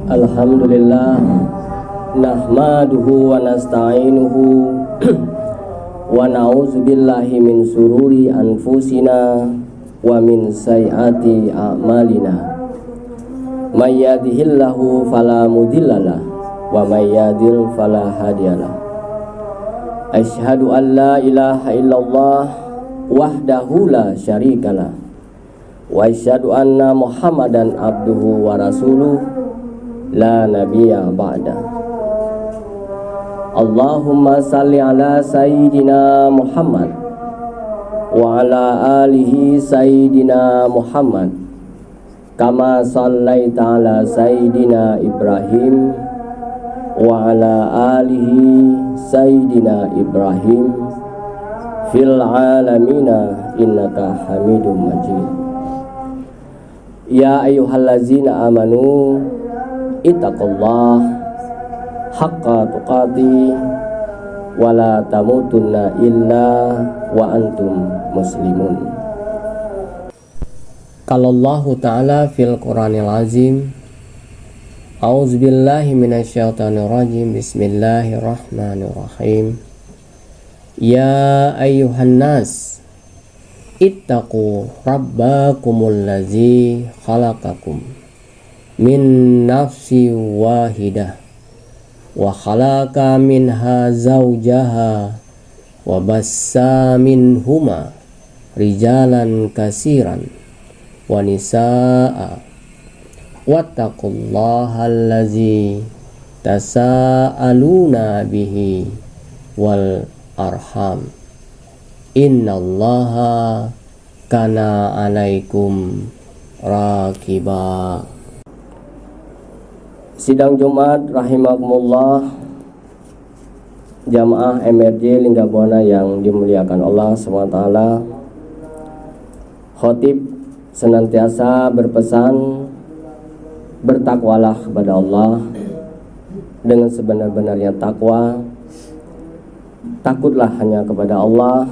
Alhamdulillah nahmaduhu wa nasta'inuhu wa na'udzu billahi min sururi anfusina wa min sayyiati a'malina. May yahdihillahu fala mudhillalah wa may yudhlil fala hadiyalah. Asyhadu an la ilaha illallah wahdahu la syarikalah wa asyhadu anna Muhammadan abduhu wa rasuluh la nabiyya ba'da. Allahumma salli ala sayyidina Muhammad wa ala alihi sayyidina Muhammad kama sallaita ala sayyidina Ibrahim wa ala alihi sayyidina Ibrahim fil alamina innaka hamidum majid. Ya ayyuhallazina amanu ittaqullah haqqa tuqati wa la tamutunna illa wa antum muslimun. Qala Allah Ta'ala fil Qur'anil Azim, A'udzubillahi minasyaitonir rajim. Bismillahirrahmanirrahim. Ya ayyuhan nas ittaqu rabbakumul ladzi khalaqakum min nafsi wahidah wa khalaqa minha zawjaha wa bassa minhuma rijalan kasiran wa nisaa wattaqullaha allazi tasaaluna bihi wal arham innallaha kana alaikum raqiba. Sidang Jumat rahimakumullah, jamaah MRJ Linggabwana yang dimuliakan Allah SWT. Khotib senantiasa berpesan, bertakwalah kepada Allah dengan sebenar-benarnya takwa. Takutlah hanya kepada Allah,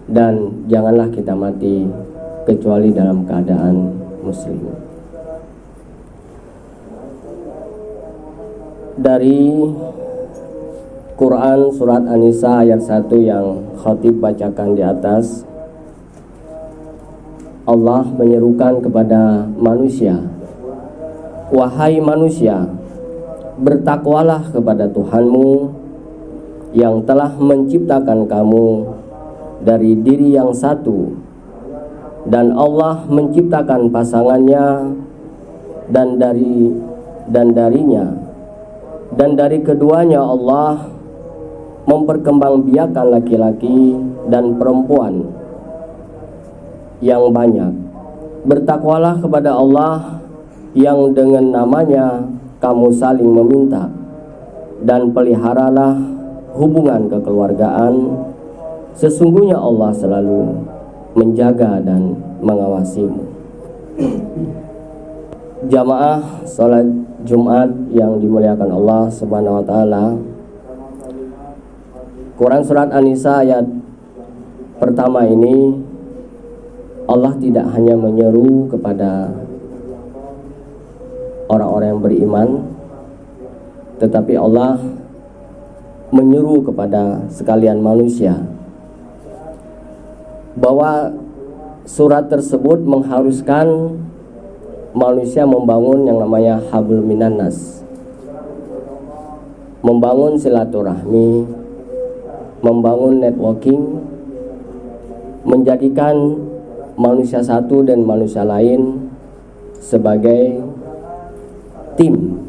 dan janganlah kita mati kecuali dalam keadaan muslim. Dari Quran surat An-Nisa ayat 1 yang khatib bacakan di atas, Allah menyerukan kepada manusia, wahai manusia, bertakwalah kepada Tuhanmu yang telah menciptakan kamu dari diri yang satu, dan Allah menciptakan pasangannya dan darinya, dan dari keduanya Allah memperkembangbiakan laki-laki dan perempuan yang banyak. Bertakwalah kepada Allah yang dengan namanya kamu saling meminta, dan peliharalah hubungan kekeluargaan. Sesungguhnya Allah selalu menjaga dan mengawasimu. Jamaah salat Jumat yang dimuliakan Allah Subhanahu wa taala, Quran surat An-Nisa ayat pertama ini, Allah tidak hanya menyeru kepada orang-orang yang beriman, tetapi Allah menyeru kepada sekalian manusia, bahwa surat tersebut mengharuskan manusia membangun yang namanya hablum minan nas, membangun silaturahmi, membangun networking, menjadikan manusia satu dan manusia lain sebagai tim,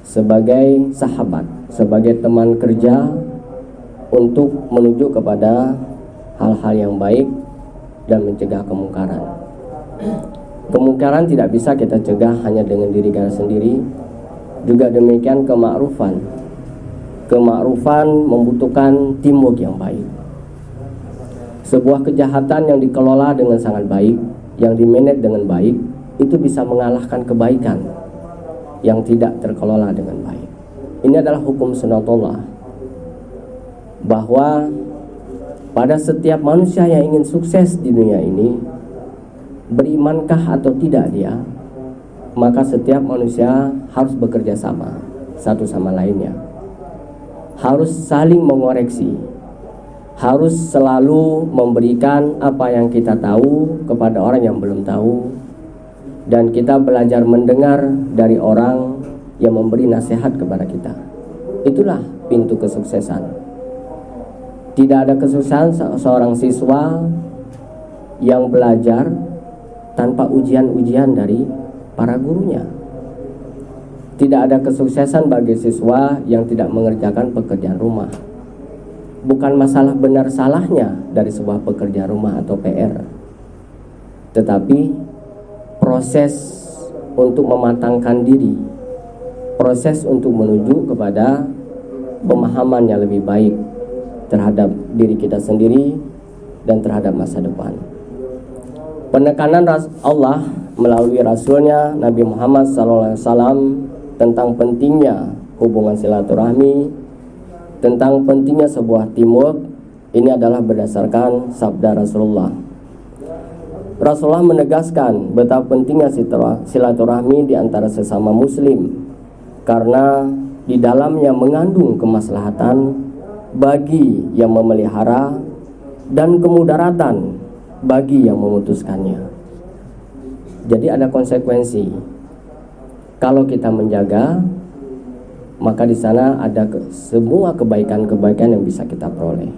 sebagai sahabat, sebagai teman kerja untuk menuju kepada hal-hal yang baik dan mencegah kemungkaran. Kemungkaran tidak bisa kita cegah hanya dengan diri kita sendiri. Juga demikian kemakrufan. Kemakrufan membutuhkan teamwork yang baik. Sebuah kejahatan yang dikelola dengan sangat baik, yang dimanage dengan baik, itu bisa mengalahkan kebaikan yang tidak terkelola dengan baik. Ini adalah hukum sunatullah, bahwa pada setiap manusia yang ingin sukses di dunia ini, berimankah atau tidak dia, maka setiap manusia harus bekerja sama satu sama lainnya, harus saling mengoreksi, harus selalu memberikan apa yang kita tahu kepada orang yang belum tahu, dan kita belajar mendengar dari orang yang memberi nasihat kepada kita. Itulah pintu kesuksesan. Tidak ada kesuksesan seorang siswa yang belajar tanpa ujian-ujian dari para gurunya. Tidak ada kesuksesan bagi siswa yang tidak mengerjakan pekerjaan rumah. Bukan masalah benar salahnya dari sebuah pekerjaan rumah atau PR, tetapi proses untuk mematangkan diri, proses untuk menuju kepada pemahaman yang lebih baik terhadap diri kita sendiri dan terhadap masa depan. Penekanan Allah melalui Rasulnya Nabi Muhammad SAW tentang pentingnya hubungan silaturahmi, tentang pentingnya sebuah teamwork, ini adalah berdasarkan sabda Rasulullah. Rasulullah menegaskan betapa pentingnya silaturahmi di antara sesama muslim, karena di dalamnya mengandung kemaslahatan bagi yang memelihara dan kemudaratan bagi yang memutuskannya. Jadi ada konsekuensi. Kalau kita menjaga, maka di sana ada semua kebaikan-kebaikan yang bisa kita peroleh.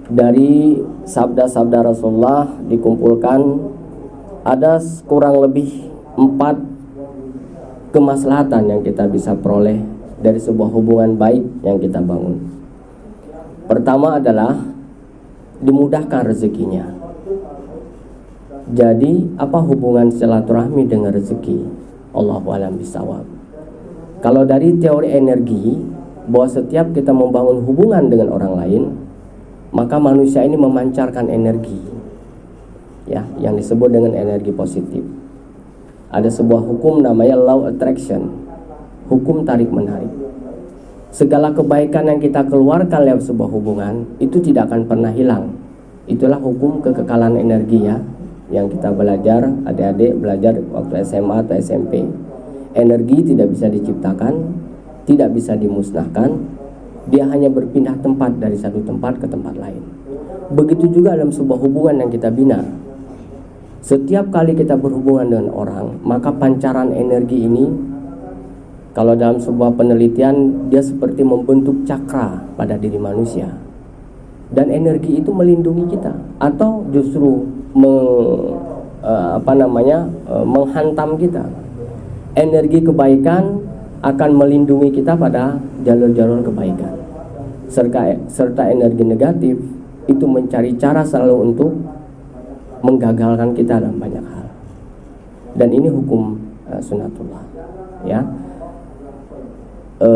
Dari sabda-sabda Rasulullah dikumpulkan ada kurang lebih 4 kemaslahatan yang kita bisa peroleh dari sebuah hubungan baik yang kita bangun. Pertama adalah dimudahkan rezekinya. Jadi apa hubungan silaturahmi dengan rezeki? Allahu a'lam bishawab. Kalau dari teori energi, bahwa setiap kita membangun hubungan dengan orang lain, maka manusia ini memancarkan energi, ya, yang disebut dengan energi positif. Ada sebuah hukum namanya law attraction, hukum tarik menarik. Segala kebaikan yang kita keluarkan lewat sebuah hubungan itu tidak akan pernah hilang. Itulah hukum kekekalan energi, ya, yang kita belajar, adik-adik belajar waktu SMA atau SMP. Energi tidak bisa diciptakan, tidak bisa dimusnahkan, dia hanya berpindah tempat dari satu tempat ke tempat lain. Begitu juga dalam sebuah hubungan yang kita bina. Setiap kali kita berhubungan dengan orang, maka pancaran energi ini, kalau dalam sebuah penelitian, dia seperti membentuk cakra pada diri manusia. Dan energi itu melindungi kita, atau justru menghantam kita. Energi kebaikan akan melindungi kita pada jalur-jalur kebaikan. Serta energi negatif itu mencari cara selalu untuk menggagalkan kita dalam banyak hal. Dan ini hukum sunatullah, ya.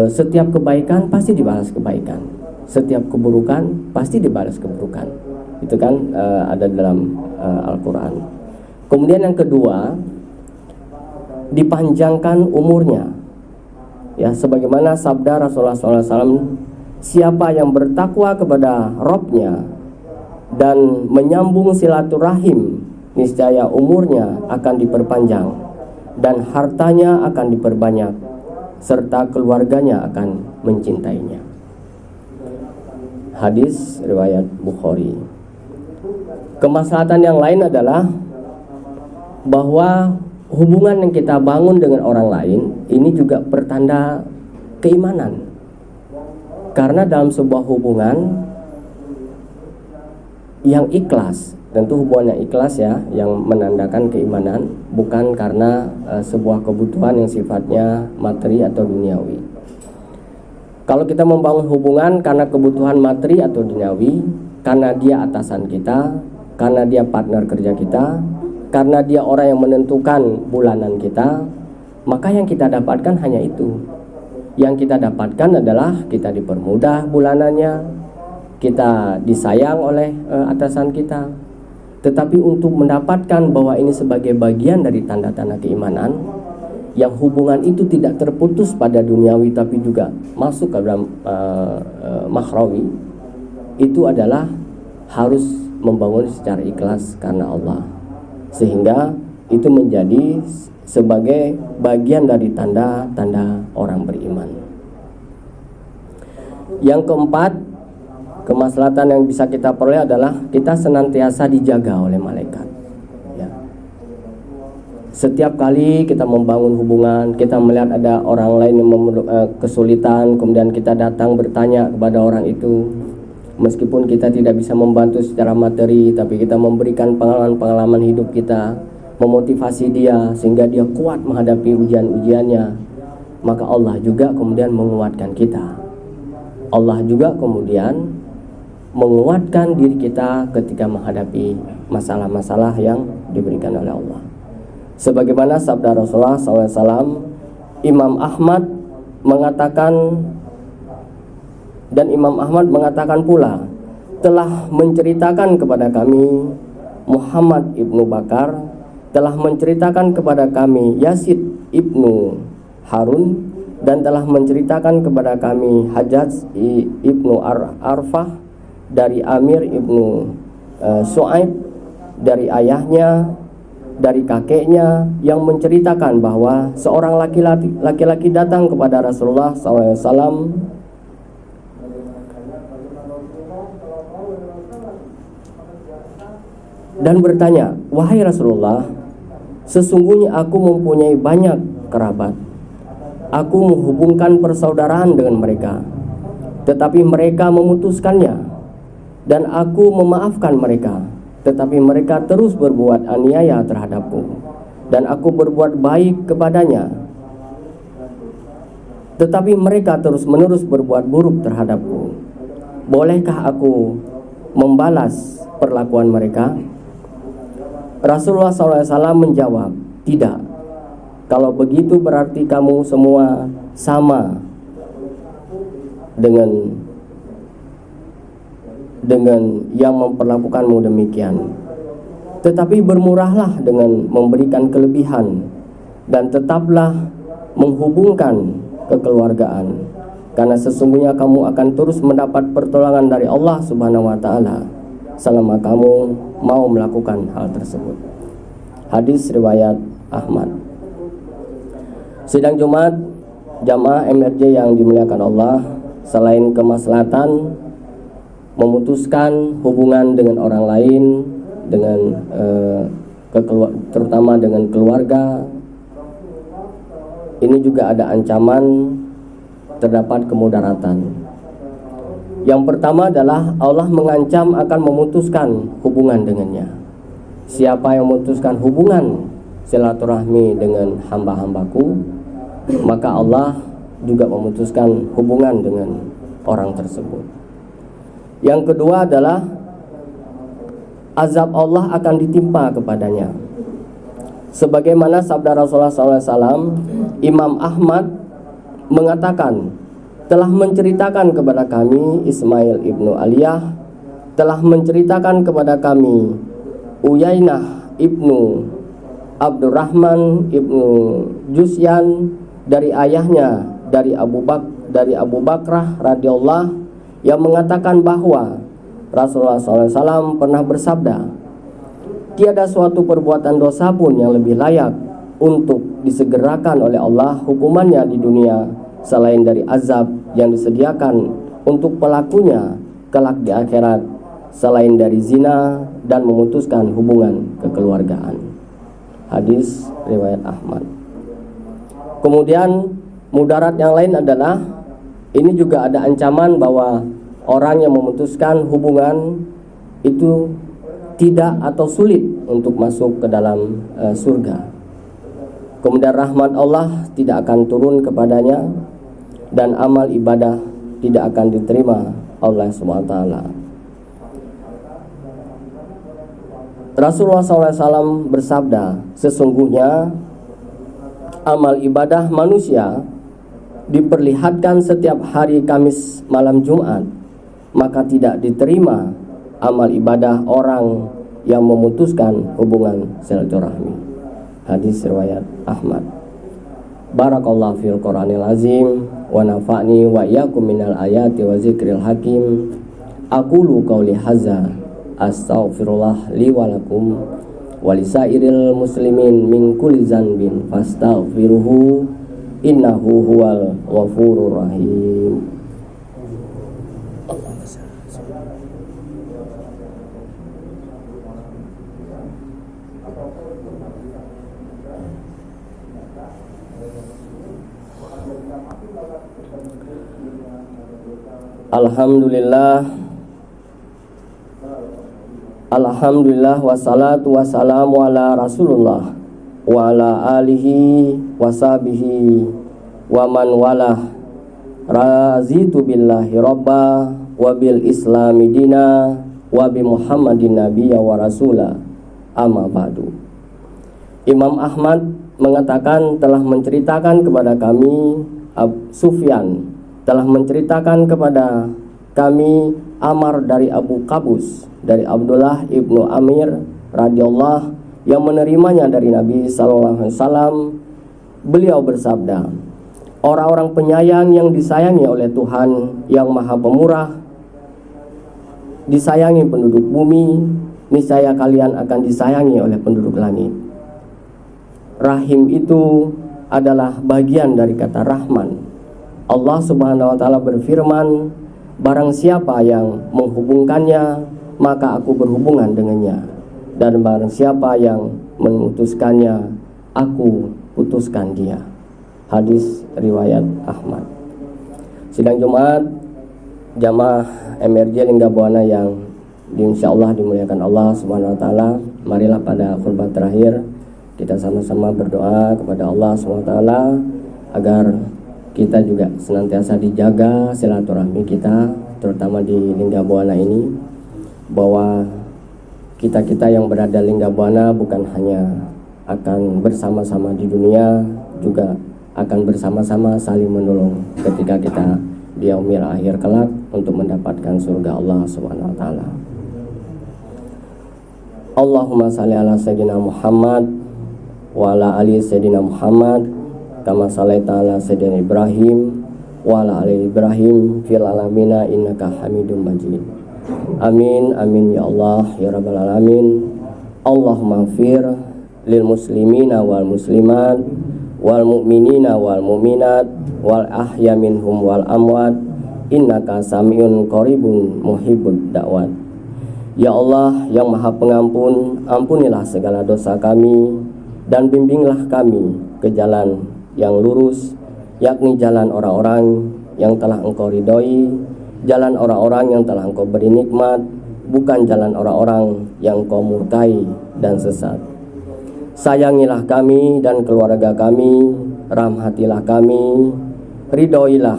Setiap kebaikan pasti dibalas kebaikan, setiap keburukan pasti dibalas keburukan. Itu kan ada dalam Al-Quran. Kemudian yang kedua, dipanjangkan umurnya, ya, sebagaimana sabda Rasulullah SAW, siapa yang bertakwa kepada Rabb-nya dan menyambung silaturahim, niscaya umurnya akan diperpanjang dan hartanya akan diperbanyak, serta keluarganya akan mencintainya. Hadis riwayat Bukhari. Kemaslahatan yang lain adalah bahwa hubungan yang kita bangun dengan orang lain ini juga pertanda keimanan. Karena dalam sebuah hubungan yang ikhlas, tentu hubungan yang ikhlas, ya, yang menandakan keimanan, bukan karena sebuah kebutuhan yang sifatnya materi atau duniawi. Kalau kita membangun hubungan karena kebutuhan materi atau duniawi, karena dia atasan kita, karena dia partner kerja kita, karena dia orang yang menentukan bulanan kita, maka yang kita dapatkan hanya itu. Yang kita dapatkan adalah kita dipermudah bulanannya, kita disayang oleh atasan kita. Tetapi untuk mendapatkan bahwa ini sebagai bagian dari tanda-tanda keimanan, yang hubungan itu tidak terputus pada duniawi tapi juga masuk ke dalam makhrawi, itu adalah harus membangun secara ikhlas karena Allah, sehingga itu menjadi sebagai bagian dari tanda-tanda orang beriman. Yang keempat, kemaslahatan yang bisa kita peroleh adalah kita senantiasa dijaga oleh malaikat. Ya. Setiap kali kita membangun hubungan, kita melihat ada orang lain yang kesulitan, kemudian kita datang bertanya kepada orang itu. Meskipun kita tidak bisa membantu secara materi, tapi kita memberikan pengalaman-pengalaman hidup kita, memotivasi dia sehingga dia kuat menghadapi ujian-ujiannya. Maka Allah juga kemudian menguatkan kita. Allah juga kemudian menguatkan diri kita ketika menghadapi masalah-masalah yang diberikan oleh Allah. Sebagaimana sabda Rasulullah SAW, Imam Ahmad mengatakan pula, telah menceritakan kepada kami Muhammad ibnu Bakar, telah menceritakan kepada kami Yazid ibnu Harun, dan telah menceritakan kepada kami Hajjaj ibnu Arfah dari Amir ibnu Su'aib, dari ayahnya, dari kakeknya, yang menceritakan bahwa seorang laki-laki datang kepada Rasulullah SAW dan bertanya, "Wahai Rasulullah, sesungguhnya aku mempunyai banyak kerabat. Aku menghubungkan persaudaraan dengan mereka, tetapi mereka memutuskannya, dan aku memaafkan mereka, tetapi mereka terus berbuat aniaya terhadapku, dan aku berbuat baik kepadanya, tetapi mereka terus-menerus berbuat buruk terhadapku. Bolehkah aku membalas perlakuan mereka?" Rasulullah SAW menjawab, "Tidak. Kalau begitu berarti kamu semua sama dengan yang memperlakukanmu demikian. Tetapi bermurahlah dengan memberikan kelebihan, dan tetaplah menghubungkan kekeluargaan, karena sesungguhnya kamu akan terus mendapat pertolongan dari Allah Subhanahu wa Ta'ala selama kamu mau melakukan hal tersebut." Hadis riwayat Ahmad. Sidang Jumat jamaah MRJ yang dimuliakan Allah, selain kemaslahatan memutuskan hubungan dengan orang lain, dengan terutama dengan keluarga, ini juga ada ancaman terdapat kemudaratan. Yang pertama adalah Allah mengancam akan memutuskan hubungan dengannya. Siapa yang memutuskan hubungan silaturahmi dengan hamba-hambaku, maka Allah juga memutuskan hubungan dengan orang tersebut. Yang kedua adalah azab Allah akan ditimpa kepadanya. Sebagaimana sabda Rasulullah SAW, Imam Ahmad mengatakan, telah menceritakan kepada kami Ismail ibnu Aliyah, telah menceritakan kepada kami Uyainah ibnu Abdurrahman ibnu Jusyan dari ayahnya, dari Abu Bakrah radhiyallahu, yang mengatakan bahwa Rasulullah SAW pernah bersabda, tiada suatu perbuatan dosa pun yang lebih layak untuk disegerakan oleh Allah hukumannya di dunia selain dari azab yang disediakan untuk pelakunya kelak di akhirat, selain dari zina dan memutuskan hubungan kekeluargaan. Hadis riwayat Ahmad. Kemudian mudarat yang lain adalah, ini juga ada ancaman bahwa orang yang memutuskan hubungan itu tidak atau sulit untuk masuk ke dalam surga. Kemudian rahmat Allah tidak akan turun kepadanya, dan amal ibadah tidak akan diterima Allah SWT. Rasulullah SAW bersabda, sesungguhnya amal ibadah manusia diperlihatkan setiap hari Kamis malam Jumat, maka tidak diterima amal ibadah orang yang memutuskan hubungan silaturahmi. Hadis riwayat Ahmad. Barakallahu fil Qur'anil azim wa nafa'ni wa iyyakum minal ayati wa zikril hakim. Aqulu qawli hadza astaghfirullah li wa lakum walisairil muslimin min kulli zanbin fastaghfiruhu innahu huwal ghafurur rahim. Alhamdulillah wassalatu wassalamu ala Rasulullah wa ala alihi washabihi wa man walah. Razitu billahi robba wa bil islami dina wa bi Muhammadin nabiyya wa rasula, amma ba'du. Imam Ahmad mengatakan telah menceritakan kepada kami, Sufyan telah menceritakan kepada kami Amar dari Abu Qabus dari Abdullah ibnu Amir radhiyallahu yang menerimanya dari Nabi sallallahu alaihi wasallam. Beliau bersabda, orang-orang penyayang yang disayangi oleh Tuhan yang Maha Pemurah, disayangi penduduk bumi, niscaya kalian akan disayangi oleh penduduk langit. Rahim itu adalah bagian dari kata Rahman. Allah Subhanahu wa taala berfirman, barang siapa yang menghubungkannya, maka aku berhubungan dengannya, dan barang siapa yang memutuskannya, aku putuskan dia. Hadis riwayat Ahmad. Sidang Jumat jamaah MRJ Lingga Buana yang insyaallah dimuliakan Allah Subhanahu wa taala, marilah pada khutbah terakhir kita sama-sama berdoa kepada Allah Subhanahu wa taala agar kita juga senantiasa dijaga silaturahmi kita, terutama di Lingga Buana ini, bahwa kita-kita yang berada di Lingga Buana bukan hanya akan bersama-sama di dunia, juga akan bersama-sama saling menolong ketika kita di yaumil akhir kelak untuk mendapatkan surga Allah Subhanahu wa taala. Allahumma shalli ala sayyidina Muhammad wa ala ali sayyidina Muhammad kama shalaita ala sayyidina Ibrahim wa ala ali Ibrahim fil alamina innaka Hamidum Majid. Amin amin ya Allah ya rabbal alamin. Allahumma ighfir lil muslimina wal muslimat wal mu'minina wal mu'minat wal ahya minhum wal amwat innaka samiun qaribun muhibbud da'wat. Ya Allah yang Maha Pengampun, ampunilah segala dosa kami dan bimbinglah kami ke jalan yang lurus, yakni jalan orang-orang yang telah Engkau ridhoi, jalan orang-orang yang telah Engkau beri nikmat, bukan jalan orang-orang yang Engkau murkai dan sesat. Sayangilah kami dan keluarga kami, rahmatilah kami, ridhoilah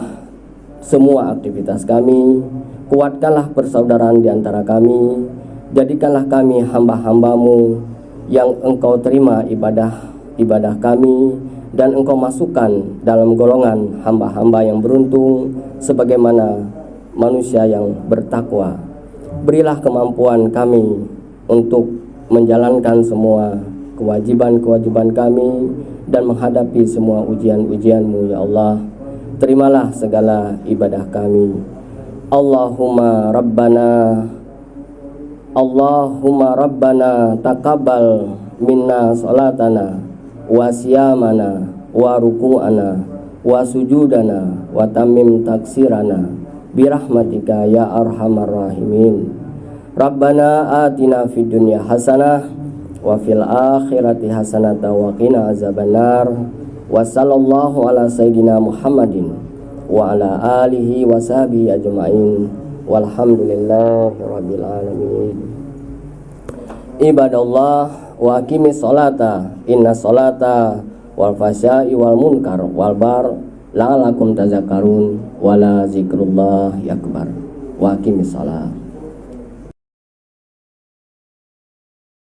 semua aktivitas kami, kuatkanlah persaudaraan di antara kami, jadikanlah kami hamba-hambamu yang Engkau terima ibadah kami, dan Engkau masukkan dalam golongan hamba-hamba yang beruntung sebagaimana manusia yang bertakwa. Berilah kemampuan kami untuk menjalankan semua kewajiban-kewajiban kami dan menghadapi semua ujian-ujian-Mu ya Allah. Terimalah segala ibadah kami. Allahumma Rabbana taqabbal minna salatana wa siyamana wa ruku'ana wa sujudana wa tamim taksirana birahmatika ya arhamar rahimin. Rabbana atina fid dunya hasanah wa fil akhirati hasanata wa qina azabannar. Wa sallallahu ala sayyidina Muhammadin wa ala alihi wa sahbihi ajma'in walhamdulillahi rabbil alamin. Ibadallah wa aqimis sholata inna sholata wal fasya'i wal munkar wal bar la'alakum tazakkarun wala zikrullah akbar. Wa aqimis sholat.